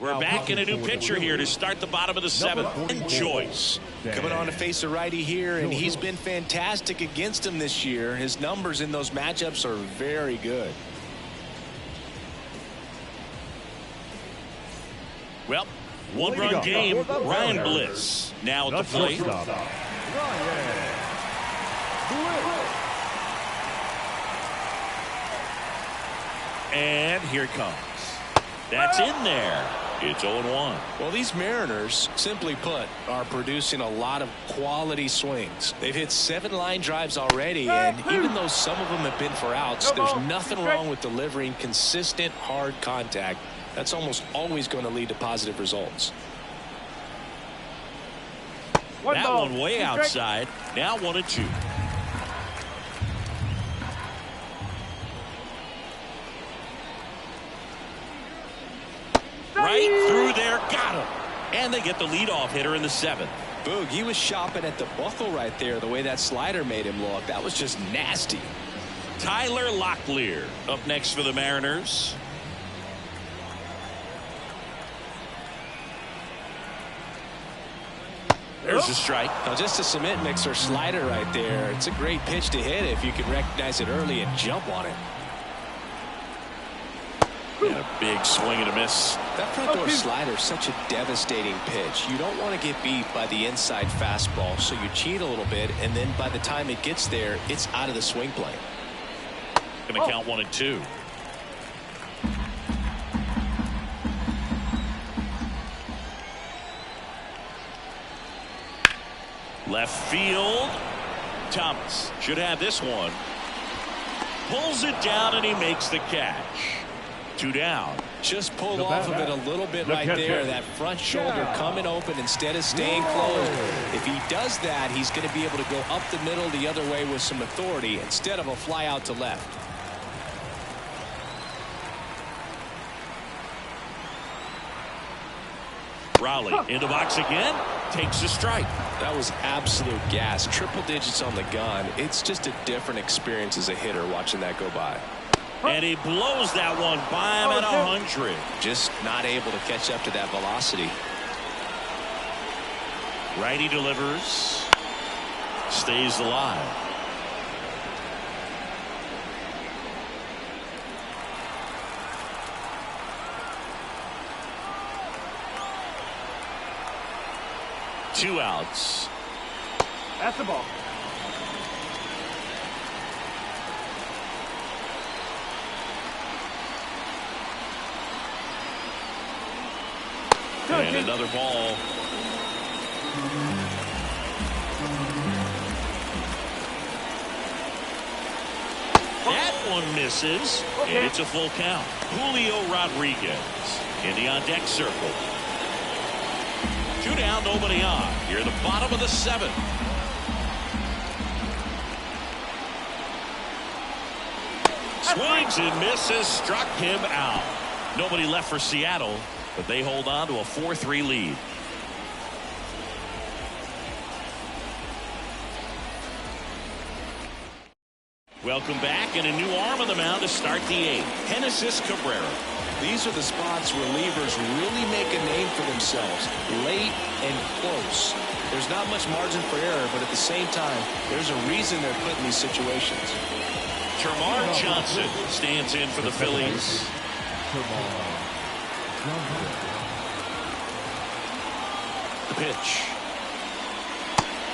We're back in a new pitcher here to start the bottom of the 7th. And Joyce coming on to face a righty here, and he's been fantastic against him this year. His numbers in those matchups are very good. Well, one-run game. Ryan Bliss now at the plate. And here it comes. That's in there. It's 0-1. Well, these Mariners, simply put, are producing a lot of quality swings. They've hit 7 line drives already, and even though some of them have been for outs, there's nothing wrong with delivering consistent, hard contact. That's almost always going to lead to positive results. That one way outside. Now 1-2. Right through there, got him. And they get the leadoff hitter in the 7th. Boog, he was shopping at the buckle right there, the way that slider made him look. That was just nasty. Tyler Locklear up next for the Mariners. There's a strike. Now, just a cement mixer slider right there. It's a great pitch to hit if you can recognize it early and jump on it. And a big swing and a miss. That front door slider is such a devastating pitch. You don't want to get beat by the inside fastball, so you cheat a little bit, and then by the time it gets there, it's out of the swing plane. Going to count 1-2. Left field. Thomas should have this one. Pulls it down, and he makes the catch. 2 down. Just pulled off of it a little bit right there. That front shoulder coming open instead of staying closed. If he does that, he's going to be able to go up the middle the other way with some authority instead of a fly out to left. Raleigh in the box again. Takes a strike. That was absolute gas. Triple digits on the gun. It's just a different experience as a hitter watching that go by. And he blows that one by him at 100. Just not able to catch up to that velocity. Righty delivers. Stays alive. Two outs. That's the ball. And another ball. That one misses, and it's a full count. Julio Rodriguez in the on-deck circle. 2 down, nobody on. Here at the bottom of the 7th. Swings and misses, struck him out. Nobody left for Seattle, but they hold on to a 4-3 lead. Welcome back, and a new arm on the mound to start the 8th. Genesis Cabrera. These are the spots relievers really make a name for themselves, late and close. There's not much margin for error, but at the same time, there's a reason they're put in these situations. Termarr Johnson stands in for the Phillies. The pitch.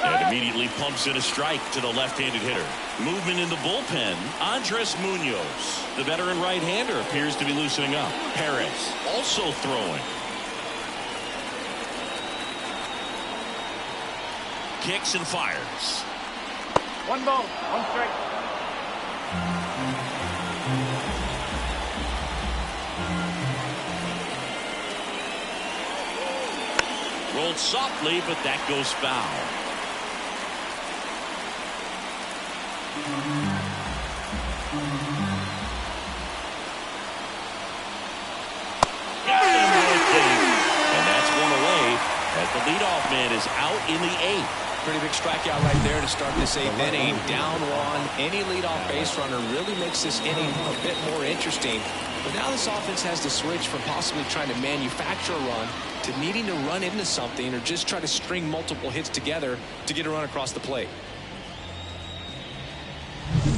And immediately pumps in a strike to the left-handed hitter. Movement in the bullpen. Andres Munoz, the veteran right-hander, appears to be loosening up. Perez also throwing. Kicks and fires. 1 ball, 1 strike. Rolled softly, but that goes foul. Got him right there. And that's one away as the leadoff man is out in the 8th. Pretty big strikeout right there to start this 8th inning. Down 1. Any leadoff base runner really makes this inning a bit more interesting. But now this offense has to switch from possibly trying to manufacture a run to needing to run into something or just try to string multiple hits together to get a run across the plate.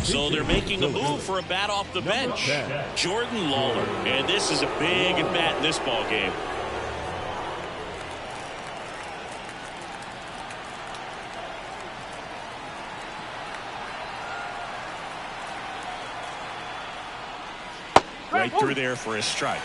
So they're making a move for a bat off the bench. Jordan Lawler. And this is a big at bat in this ball game. Right through there for a strike.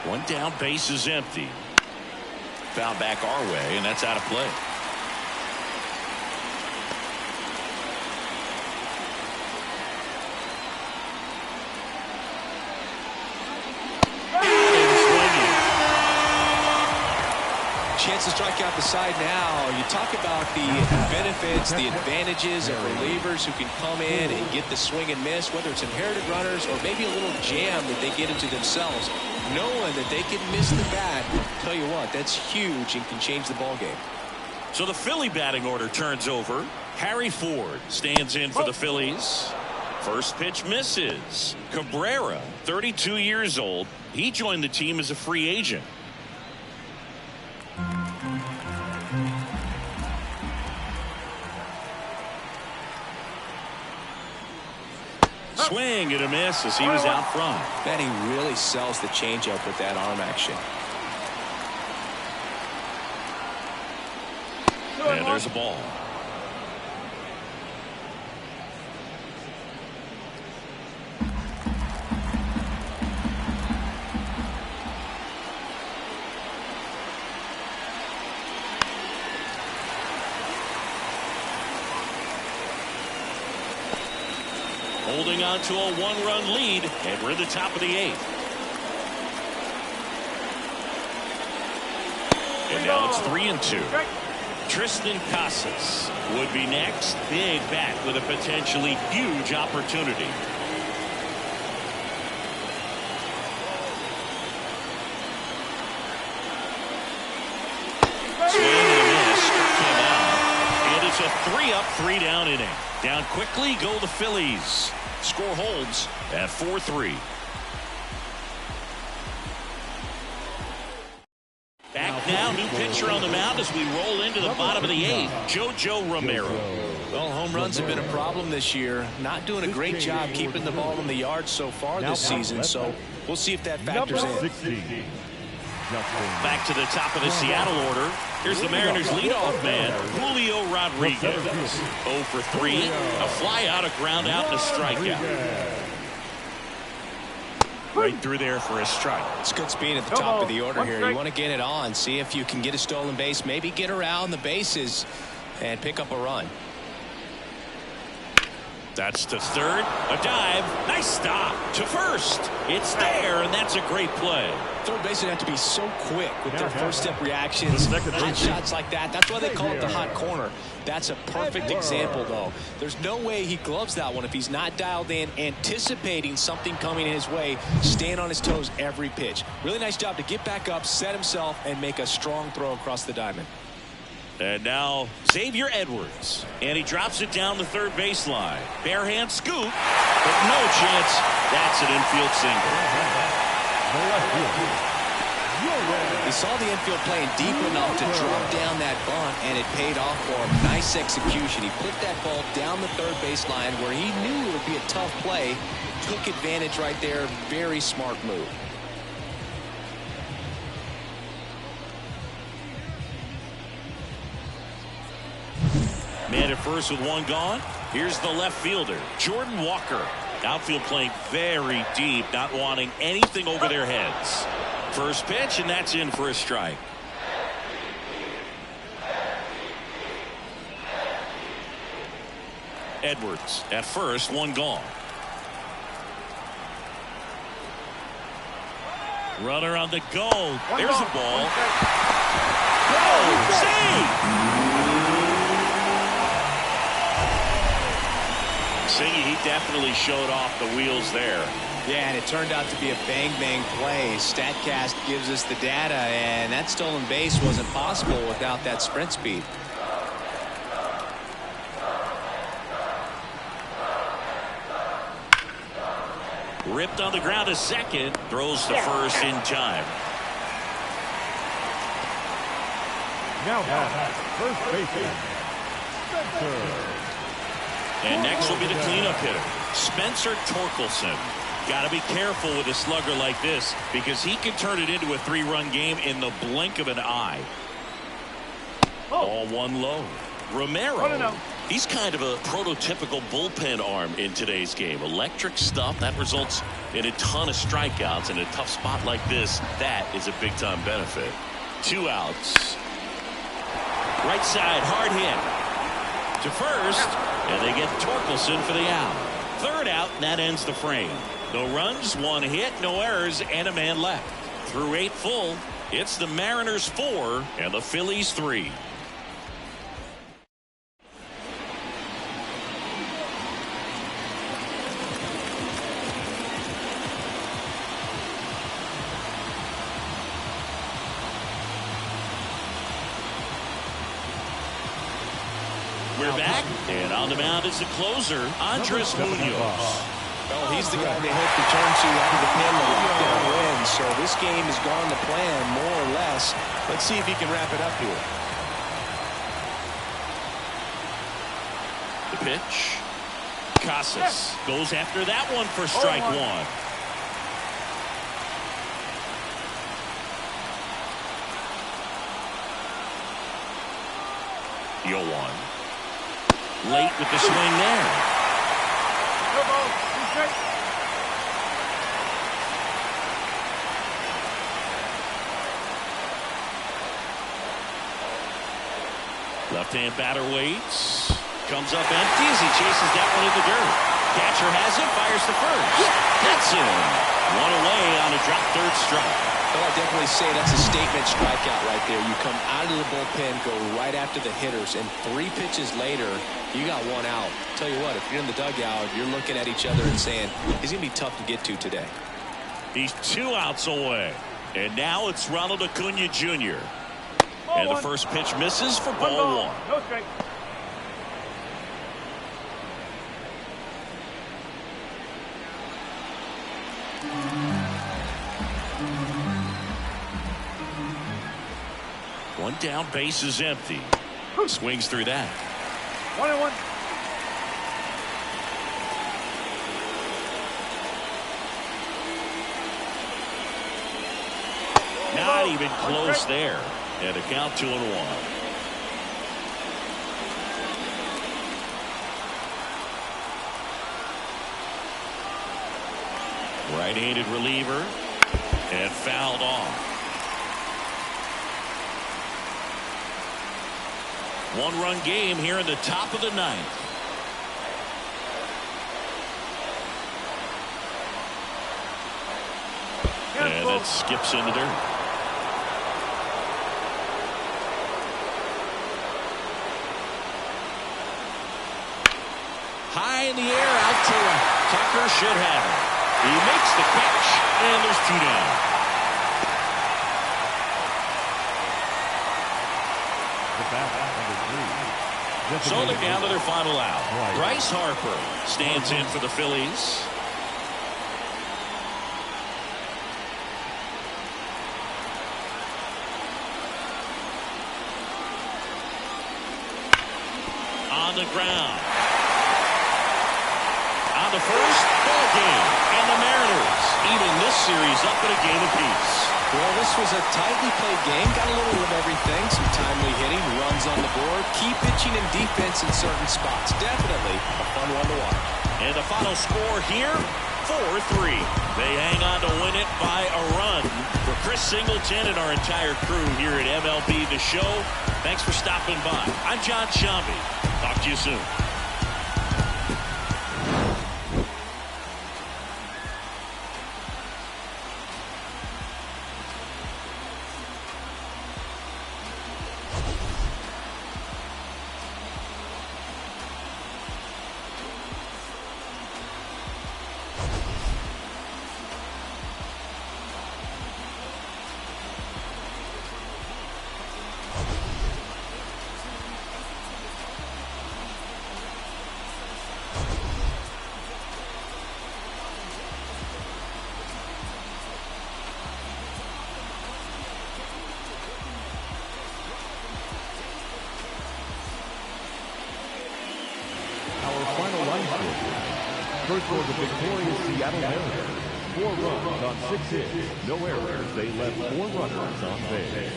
One down, base is empty. Foul back our way, and that's out of play. Chance to strike out the side now. You talk about the benefits, the advantages of relievers who can come in and get the swing and miss, whether it's inherited runners or maybe a little jam that they get into themselves. Knowing that they can miss the bat, tell you what, that's huge and can change the ball game. So the Philly batting order turns over. Harry Ford stands in for the Phillies. First pitch misses. Cabrera, 32 years old. He joined the team as a free agent. Swing and a miss as he was out front. Man, he really sells the changeup with that arm action. And there's a ball. Holding on to a 1-run lead, and we're at the top of the 8th. And now it's 3-2. Tristan Casas would be next. Big bat with a potentially huge opportunity. Swing and a miss. Struck him out. And it's a 3-up, 3-down inning. Down quickly go the Phillies. Score holds at 4-3. Back now, new pitcher on the mound as we roll into the bottom of the 8th. JoJo Romero. Well, home runs have been a problem this year. Not doing a great job keeping the ball in the yard so far this season. So we'll see if that factors in. Back to the top of the Seattle order. Here's the Mariners leadoff man, Julio Rodriguez. 0 for 3. A fly out, a ground out, and a strikeout. Right through there for a strike. It's good speed at the top of the order here. You want to get it on, see if you can get a stolen base, maybe get around the bases and pick up a run. That's to third. A dive. Nice stop. To first. It's there, and that's a great play. Third basemen have to be so quick with their first-step reactions. Hot shots like that. That's why they call it the hot corner. That's a perfect example, though. There's no way he gloves that one if he's not dialed in, anticipating something coming his way, staying on his toes every pitch. Really nice job to get back up, set himself, and make a strong throw across the diamond. And now Xavier Edwards. And he drops it down the third baseline. Bare hand scoop, but no chance. That's an infield single. He saw the infield playing deep enough to drop down that bunt, and it paid off for him. Nice execution. He put that ball down the third baseline where he knew it would be a tough play. Took advantage right there. Very smart move. Man at first with one gone. Here's the left fielder, Jordan Walker. Outfield playing very deep, not wanting anything over their heads. First pitch, and that's in for a strike. Edwards at first, one gone. Runner on the go. There's a ball. Go! Save! Singy, he definitely showed off the wheels there. Yeah, and it turned out to be a bang-bang play. StatCast gives us the data, and that stolen base wasn't possible without that sprint speed. Ripped on the ground to second. Throws to first in time. Now first baseman, Spencer. And next will be the cleanup hitter, Spencer Torkelson. Got to be careful with a slugger like this because he can turn it into a 3-run game in the blink of an eye. All one low. Romero, he's kind of a prototypical bullpen arm in today's game. Electric stuff that results in a ton of strikeouts. In a tough spot like this, that is a big-time benefit. 2 outs. Right side, hard hit. To first, and they get Torkelson for the out. Third out, and that ends the frame. No runs, 1 hit, no errors, and a man left. Through 8 full, it's the Mariners 4 and the Phillies 3. We're back, and on the mound is the closer, Andres Munoz. Well, he's the guy they hope to turn to out of the pen to lock down wins. So this game has gone to plan, more or less. Let's see if he can wrap it up here. The pitch. Casas goes after that one for strike 1. Yoan. Late with the swing there. Left-hand batter waits. Comes up empty as he chases that one in the dirt. Catcher has it, fires to first. That's in. 1 away on a drop third strike. Well, I definitely say that's a statement strikeout right there. You come out of the bullpen, go right after the hitters, and 3 pitches later, you got 1 out. Tell you what, if you're in the dugout, you're looking at each other and saying, he's going to be tough to get to today. He's 2 outs away. And now it's Ronald Acuna Jr. And the first pitch misses for ball 1. No strike. One down, base is empty. Swings through that. 1-1. Not even close there. And a count 2-1. Right-handed reliever and fouled off. 1-run game here in the top of the 9th. And it skips into dirt. High in the air, out to left. Tucker should have it. He makes the catch, and there's 2 down. The bat, number 3. So they're down to their final out. Bryce Harper stands in for the Phillies. On the ground. On the first, ball game. And the Mariners even this series up at a game apiece. Well, this was a tightly played game. Got a little of everything. Some timely hitting, runs on the board, key pitching and defense in certain spots. Definitely a fun one to watch. And the final score here, 4-3. They hang on to win it by a run. For Chris Singleton and our entire crew here at MLB The Show, thanks for stopping by. I'm John Shambi. Talk to you soon. First for the victorious Seattle Mariners. 4 runs on 6 hits, no errors. They left 4 runners on base.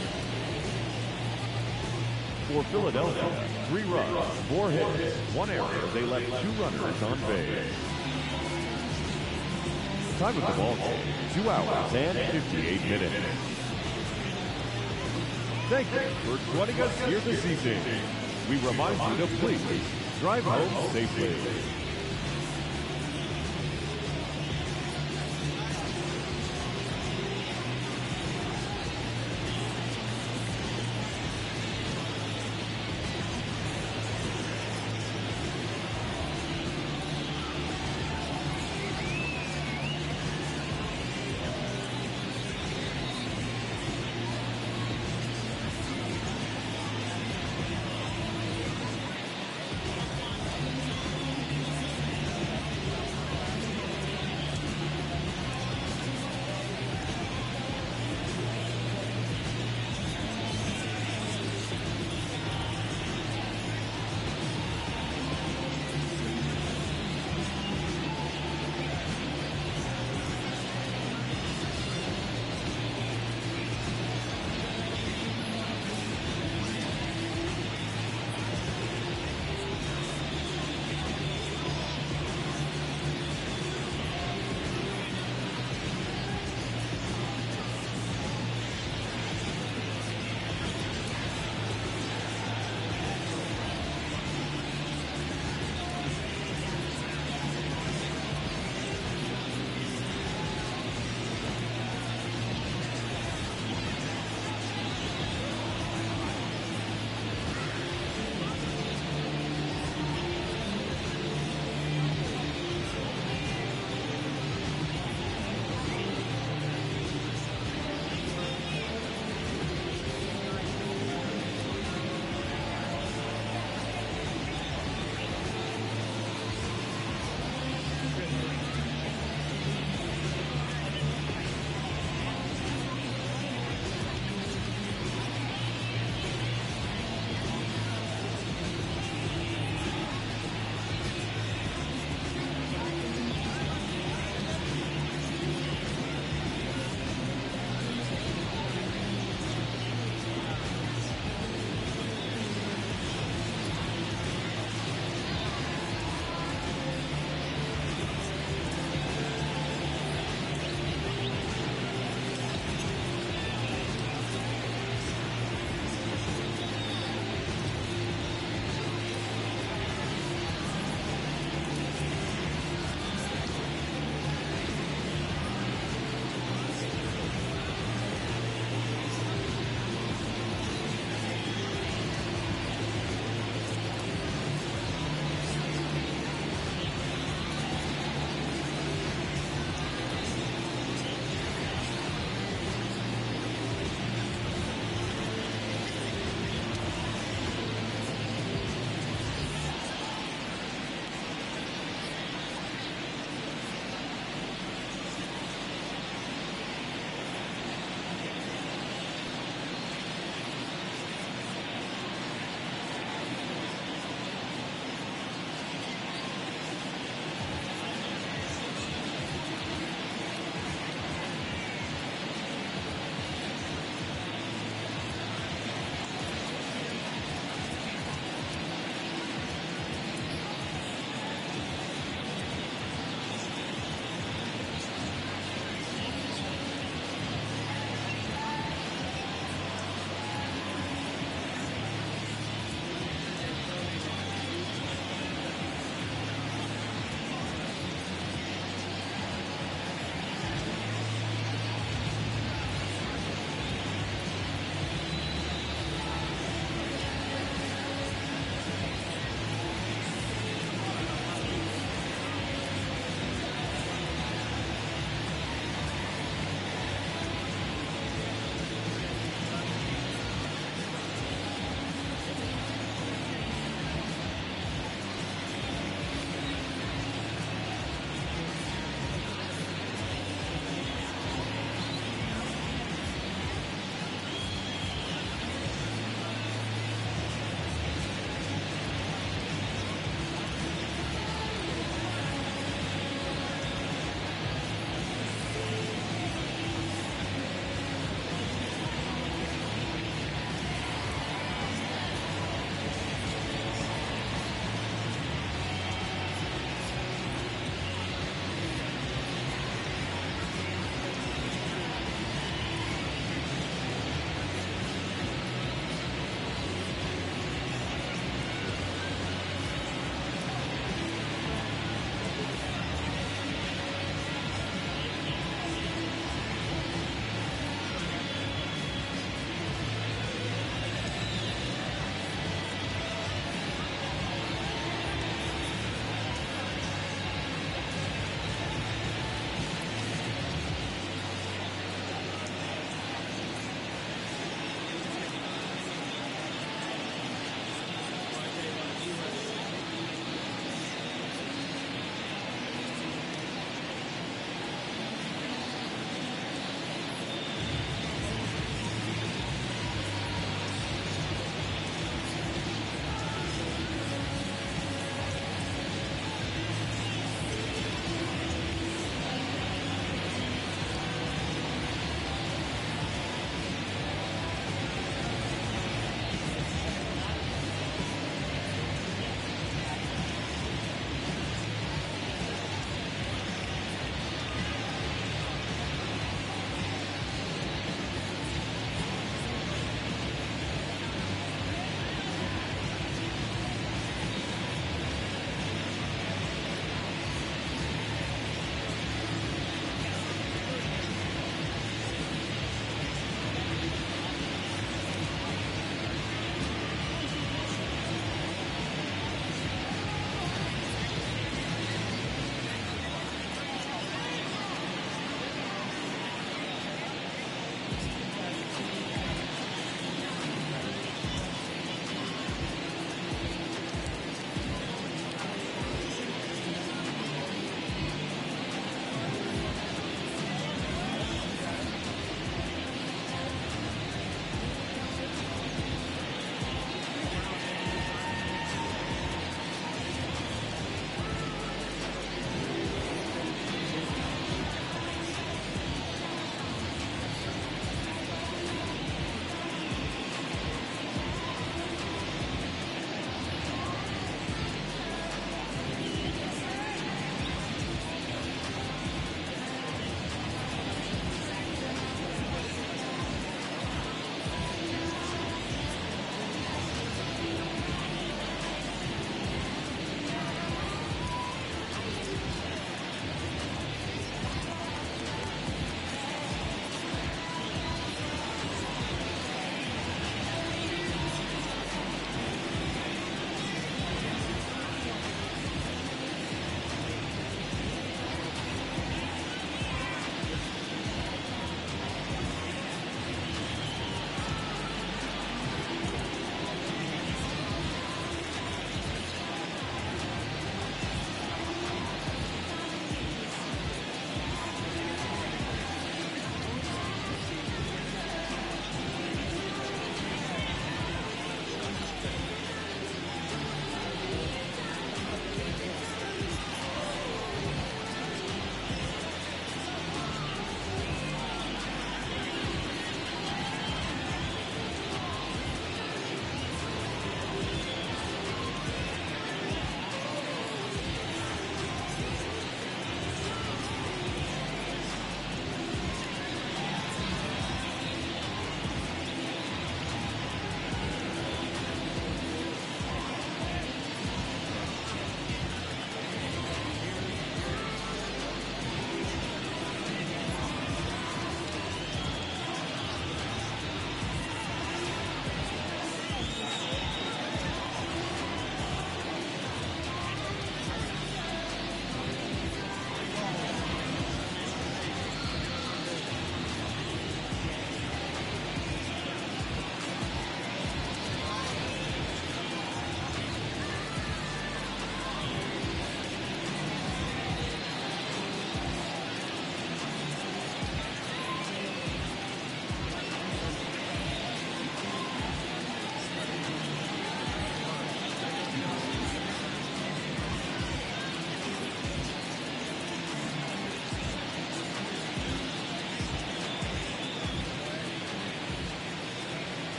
For Philadelphia, 3 runs, 4 hits, 1 error. They left 2 runners on base. Time of the ball game, 2 hours and 58 minutes. Thank you for joining us here this evening. We remind you to please drive home safely.